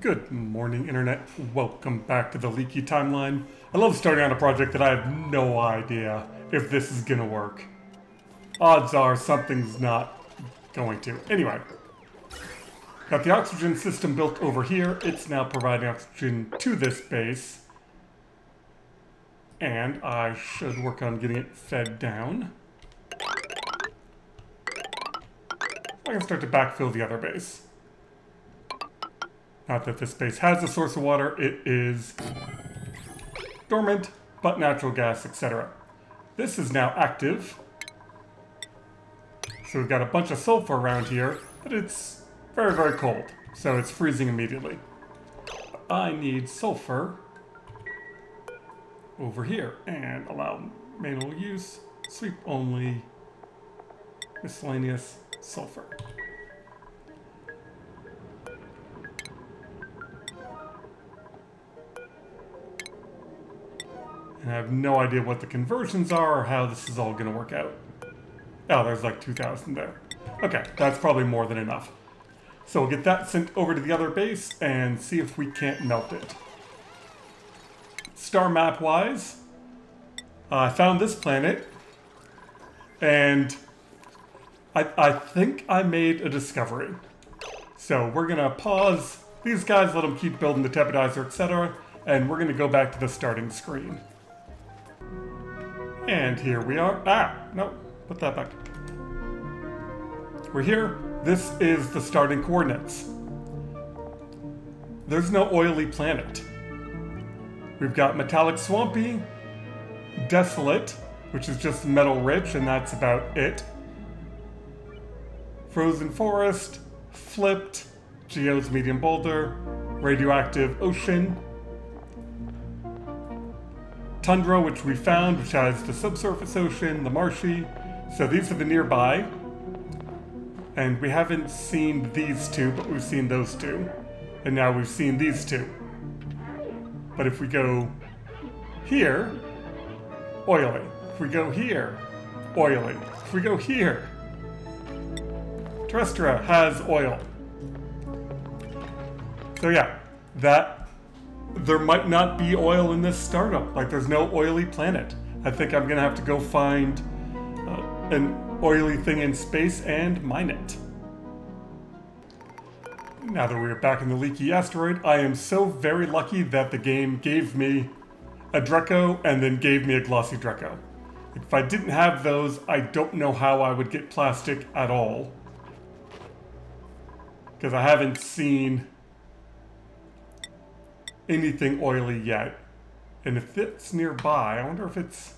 Good morning, Internet. Welcome back to the Leaky timeline. I love starting on a project that I have no idea if this is gonna work. Odds are something's not going to. Anyway, got the oxygen system built over here. It's now providing oxygen to this base. And I should work on getting it fed down. I can start to backfill the other base. Not that this base has a source of water, it is dormant, but natural gas, etc. This is now active. So we've got a bunch of sulfur around here, but it's very, very cold. So it's freezing immediately. I need sulfur over here and allow manual use, sweep only, miscellaneous sulfur. And I have no idea what the conversions are or how this is all going to work out. Oh, there's like 2,000 there. Okay, that's probably more than enough. So we'll get that sent over to the other base and see if we can't melt it. Star map wise, I found this planet and I think I made a discovery. So we're going to pause these guys, let them keep building the tepidizer, etc. And we're going to go back to the starting screen. And here we are. No, put that back. We're here. This is the starting coordinates. There's no oily planet. We've got metallic swampy, desolate, which is just metal rich, and that's about it. Frozen forest, flipped, geodes medium boulder, radioactive ocean, tundra, which we found, which has the subsurface ocean, the marshy. So these are the nearby. And we haven't seen these two, but we've seen those two. And now we've seen these two. But if we go here, oily. If we go here, oily. If we go here, Terrestra has oil. So yeah, there might not be oil in this startup. Like, there's no oily planet. I think I'm gonna have to go find an oily thing in space and mine it. Now that we're back in the Leaky asteroid, I am so very lucky that the game gave me a Draco and then gave me a glossy Draco. If I didn't have those, I don't know how I would get plastic at all. Because I haven't seen anything oily yet. And if it's nearby, I wonder if it's...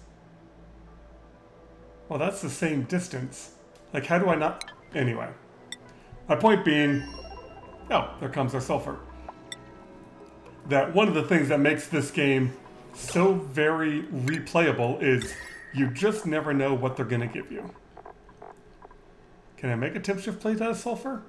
Well, that's the same distance. Like, how do I not... Anyway. My point being... Oh, there comes our sulfur. That one of the things that makes this game so very replayable is you just never know what they're going to give you. Can I make a tip shift plate out of sulfur?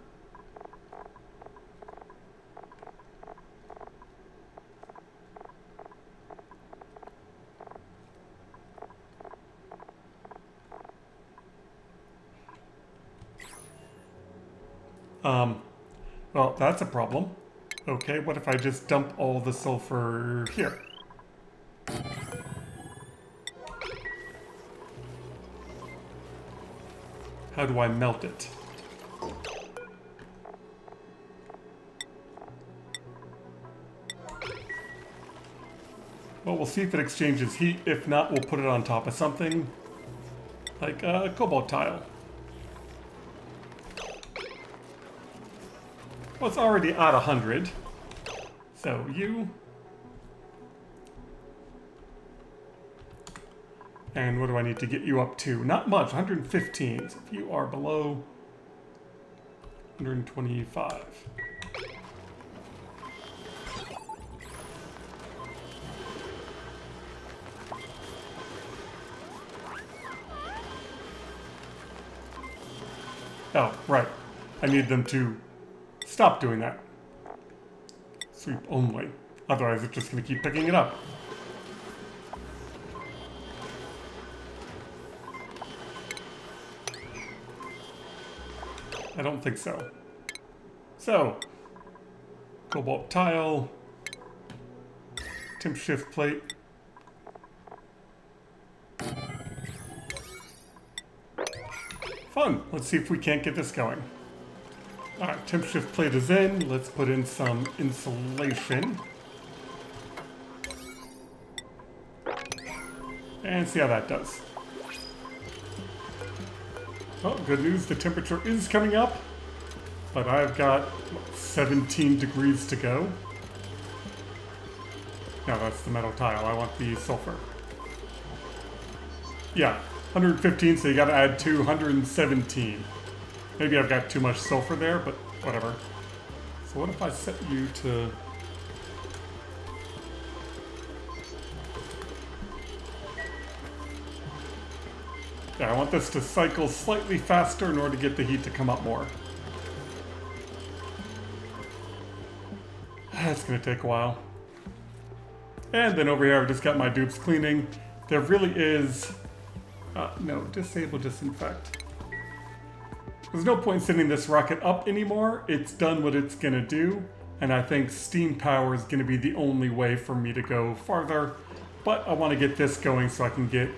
Well, that's a problem. Okay, what if I just dump all the sulfur here? How do I melt it? Well, we'll see if it exchanges heat. If not, we'll put it on top of something like a cobalt tile. Well, it's already at 100. So you... And what do I need to get you up to? Not much, 115. So if you are below 125. Oh, right. I need them to stop doing that. Sweep only. Otherwise, it's just going to keep picking it up. I don't think so. So, Cobalt tile. Temp shift plate. Fun. Let's see if we can't get this going. Alright, temp shift plate is in. Let's put in some insulation. And see how that does. Oh, good news, the temperature is coming up. But I've got 17 degrees to go. No, that's the metal tile. I want the sulfur. Yeah, 115, so you gotta add 217. Maybe I've got too much sulfur there, but whatever. So what if I set you to... Yeah, I want this to cycle slightly faster in order to get the heat to come up more. That's gonna take a while. And then over here I've just got my dupes cleaning. There really is... no, disable disinfect. There's no point in sending this rocket up anymore. It's done what it's gonna do. And I think steam power is gonna be the only way for me to go farther. But I want to get this going so I can get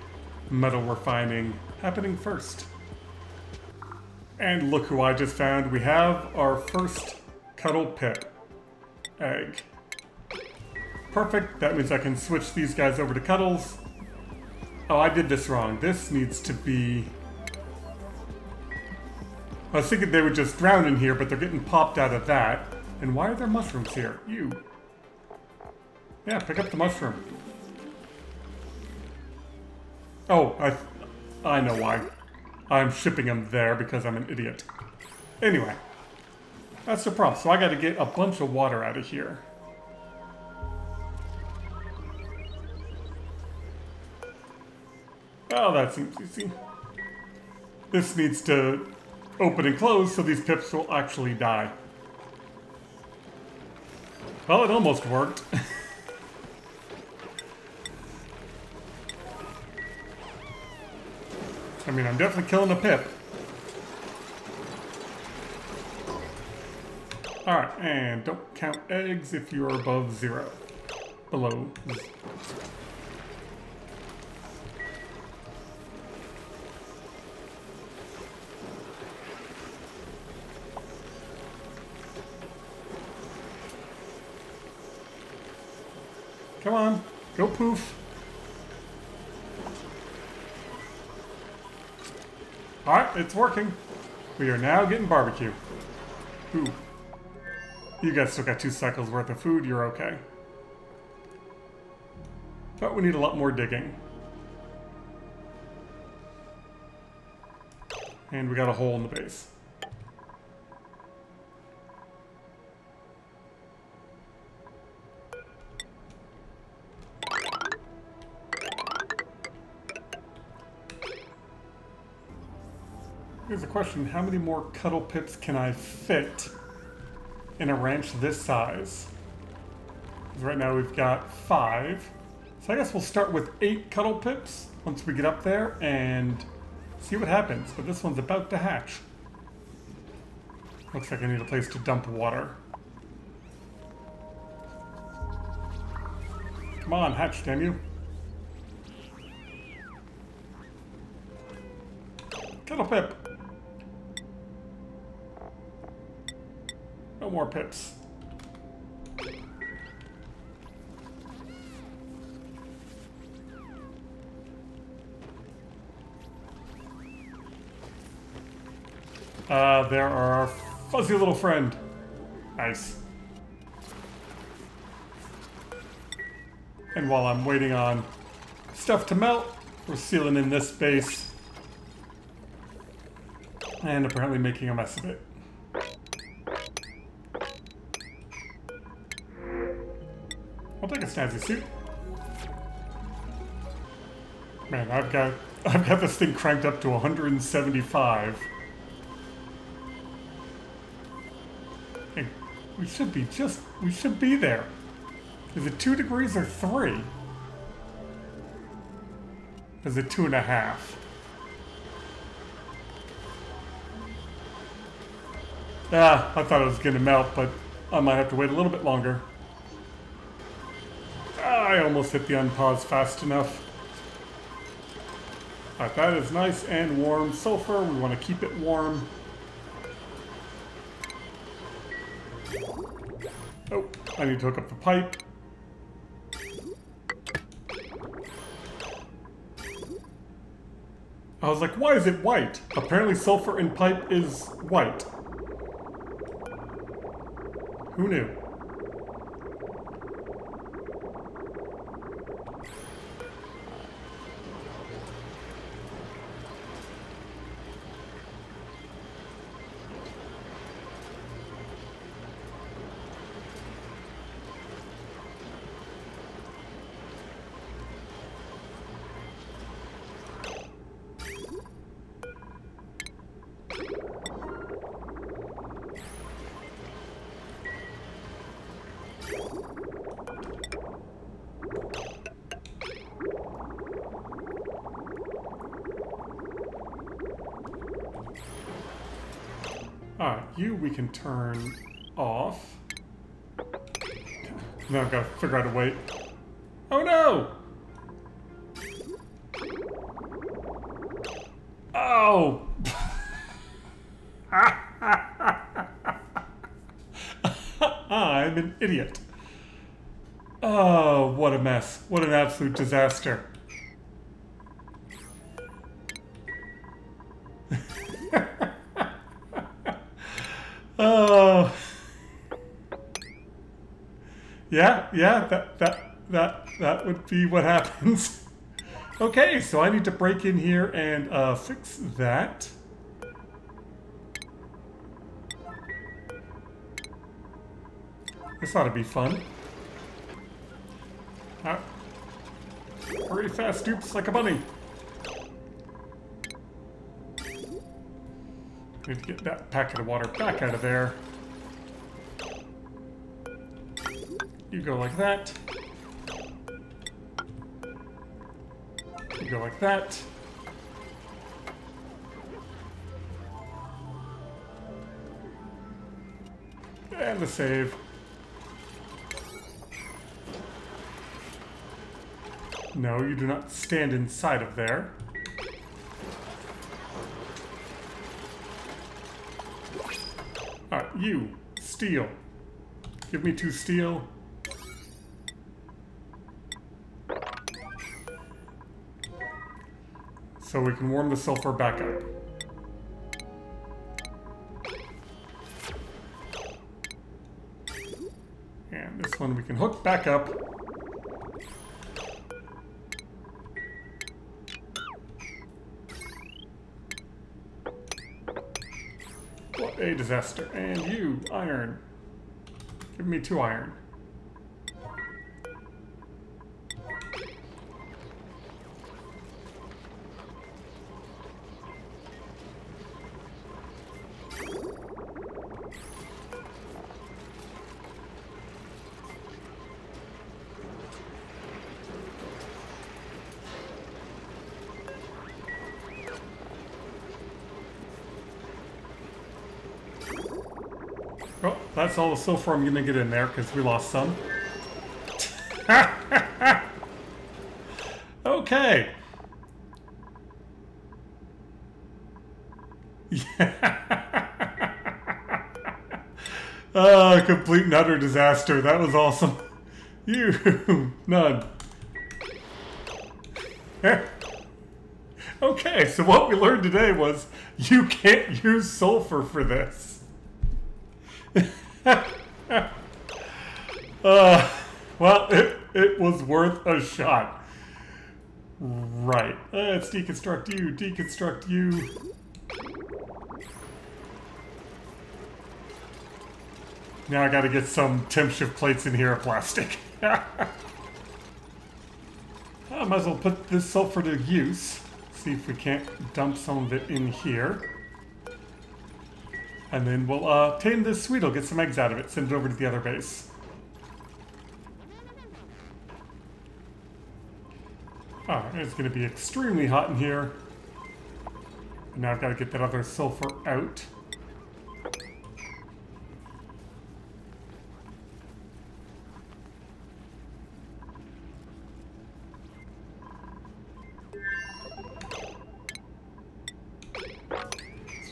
metal refining happening first. And look who I just found. We have our first Cuddle Pip egg. Perfect. That means I can switch these guys over to Cuddles. Oh, I did this wrong. This needs to be... I was thinking they would just drown in here, but they're getting popped out of that. And why are there mushrooms here? You. Yeah, pick up the mushroom. Oh, I know why. I'm shipping them there because I'm an idiot. Anyway. That's the problem. So I gotta get a bunch of water out of here. Oh, that seems easy. This needs to open and close so these pips will actually die. Well, it almost worked. I mean, I'm definitely killing a pip. Alright, and don't count eggs if you're above 0. Below. Come on, go poof. Alright, it's working. We are now getting barbecue. Ooh. You guys still got 2 cycles worth of food, you're okay. But we need a lot more digging. And we got a hole in the base. Here's a question, how many more Cuddle Pips can I fit in a ranch this size? Because right now we've got 5. So I guess we'll start with 8 Cuddle Pips once we get up there and see what happens. But this one's about to hatch. Looks like I need a place to dump water. Come on, hatch, damn you. Cuddle Pip. No more pips. There are our fuzzy little friend. Nice. And while I'm waiting on stuff to melt, we're sealing in this base. And apparently making a mess of it. I'll take a snazzy suit. Man, I've got this thing cranked up to 175. And we should be there. Is it 2 degrees or 3? Is it 2.5? Ah, I thought it was gonna melt, but I might have to wait a little bit longer. I almost hit the unpause fast enough. Alright, that is nice and warm. Sulfur, we want to keep it warm. Oh, I need to hook up the pipe. I was like, why is it white? Apparently sulfur in pipe is white. Who knew? Alright, you we can turn off. Now I've got to figure out a way. Oh no! Oh! I'm an idiot. Oh, what a mess. What an absolute disaster. Oh. Yeah, that would be what happens. Okay, so I need to break in here and fix that. This ought to be fun. Hurry fast, Oops, like a bunny. Need to get that packet of water back out of there. You go like that. You go like that. And the save. No, you do not stand inside of there. Alright, you, steel. Give me 2 steel. So we can warm the sulfur back up. And this one we can hook back up. What a disaster. And you, iron. Give me 2 iron. Oh, that's all the sulfur I'm gonna get in there because we lost some. Okay. Oh, complete and utter disaster. That was awesome. You, none. Okay, so what we learned today was you can't use sulfur for this. Well, it was worth a shot. Right. Let's deconstruct you, deconstruct you. Now I gotta get some temp shift plates in here of plastic. I might as well put this sulfur to use. See if we can't dump some of it in here. And then we'll tame this Sweetle, get some eggs out of it, send it over to the other base. Alright, it's going to be extremely hot in here. And now I've got to get that other sulfur out.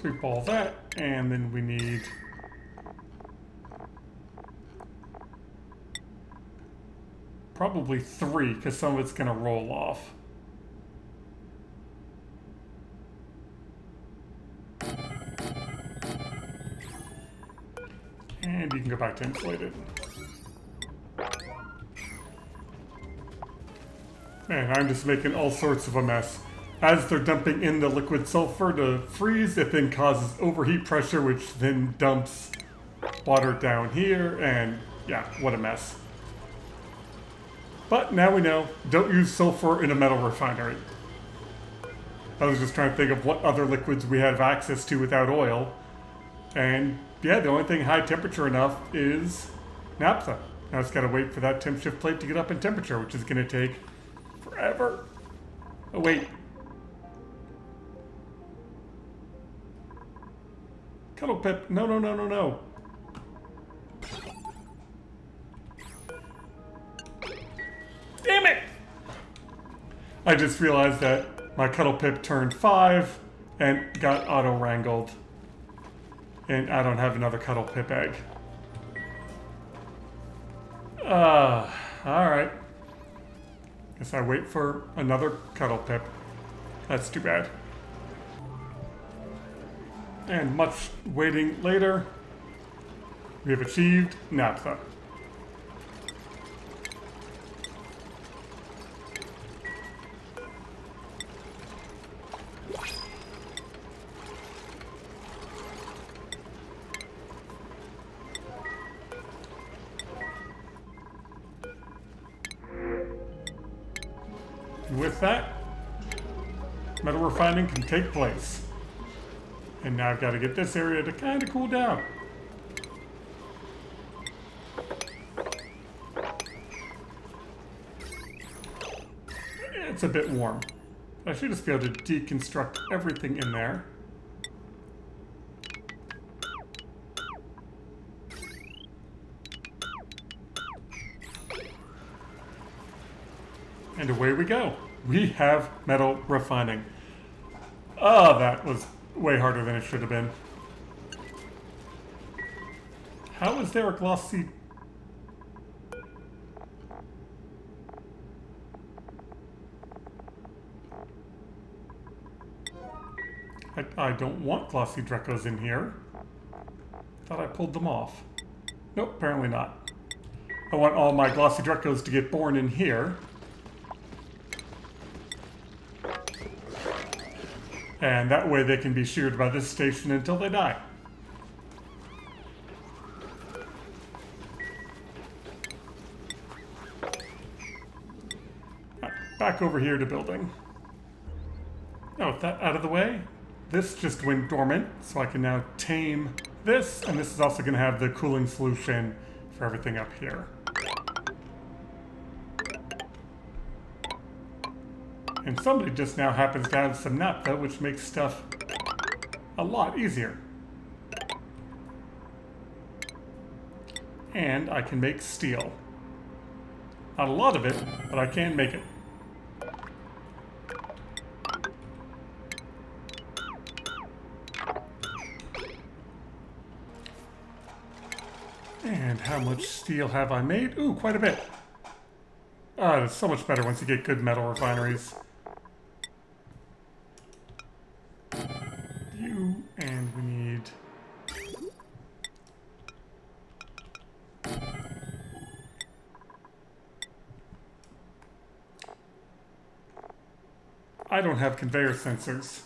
Sweep all that, and then we need probably 3, because some of it's going to roll off. And you can go back to insulated. Man, I'm just making all sorts of a mess. As they're dumping in the liquid sulfur to freeze, it then causes overheat pressure, which then dumps water down here, and yeah, what a mess. But now we know, don't use sulfur in a metal refinery. I was just trying to think of what other liquids we have access to without oil. And yeah, the only thing high temperature enough is naphtha. Now it's got to wait for that temp shift plate to get up in temperature, which is going to take forever. Oh, wait. Cuddle Pip. No, no, no, no, no. Damn it! I just realized that my Cuddle Pip turned 5 and got auto-wrangled. And I don't have another Cuddle Pip egg. Alright. Guess I wait for another Cuddle Pip. That's too bad. And much waiting later, we have achieved naphtha. And with that, metal refining can take place. And now I've got to get this area to kind of cool down. It's a bit warm. I should just be able to deconstruct everything in there. And away we go. We have metal refining. Oh, that was way harder than it should have been. How is there a glossy... I don't want glossy Drecos in here. Thought I pulled them off. Nope, apparently not. I want all my glossy Drecos to get born in here. And that way they can be sheared by this station until they die. Back over here to building. Oh, with that out of the way, this just went dormant, so I can now tame this, and this is also going to have the cooling solution for everything up here. And somebody just now happens to have some naphtha, which makes stuff a lot easier. And I can make steel. Not a lot of it, but I can make it. And how much steel have I made? Ooh, quite a bit. It's so much better once you get good metal refineries. And we need... I don't have conveyor sensors.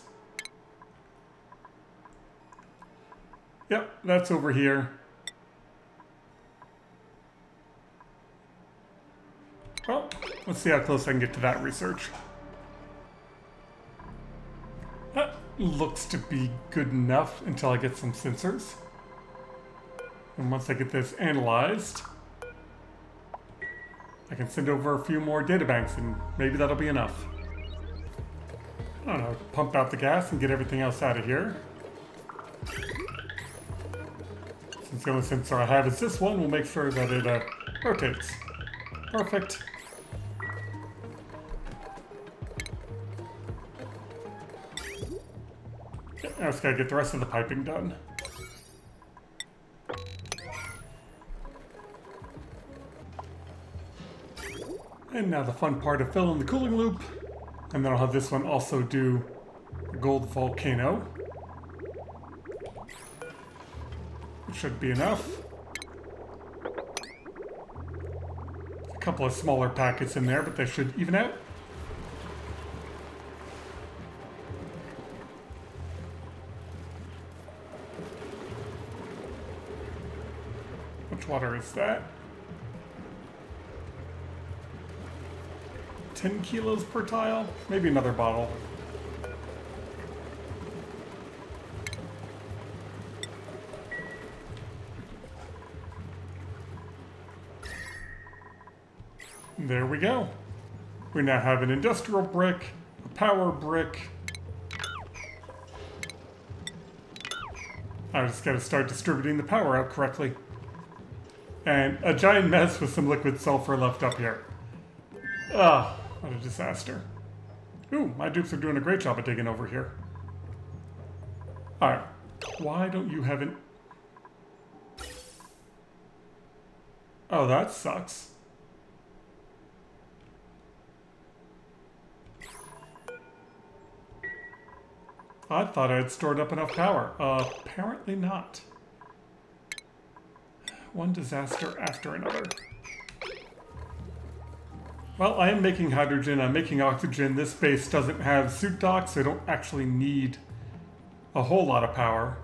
Yep, that's over here. Well, let's see how close I can get to that research. That looks to be good enough until I get some sensors. And once I get this analyzed, I can send over a few more databanks and maybe that'll be enough. I don't know, pump out the gas and get everything else out of here. Since the only sensor I have is this one, we'll make sure that it rotates. Perfect. I just gotta get the rest of the piping done. And now the fun part of filling the cooling loop. And then I'll have this one also do a gold volcano. It should be enough. A couple of smaller packets in there, but they should even out. Which water is that? 10 kilos per tile? Maybe another bottle. There we go. We now have an industrial brick, a power brick. I just gotta start distributing the power out correctly. And a giant mess with some liquid sulfur left up here. Ugh, what a disaster. Ooh, my dupes are doing a great job of digging over here. Alright, why don't you have an... Oh, that sucks. I thought I had stored up enough power. Apparently not. One disaster after another. Well, I am making hydrogen, I'm making oxygen. This base doesn't have suit docks, so I don't actually need a whole lot of power.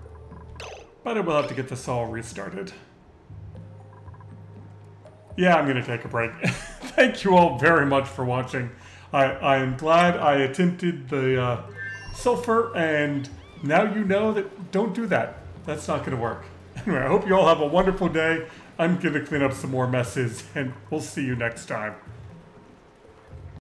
But I will have to get this all restarted. Yeah, I'm gonna take a break. Thank you all very much for watching. I am glad I attempted the sulfur, and now you know that don't do that. That's not gonna work. Anyway, I hope you all have a wonderful day. I'm gonna clean up some more messes, and we'll see you next time.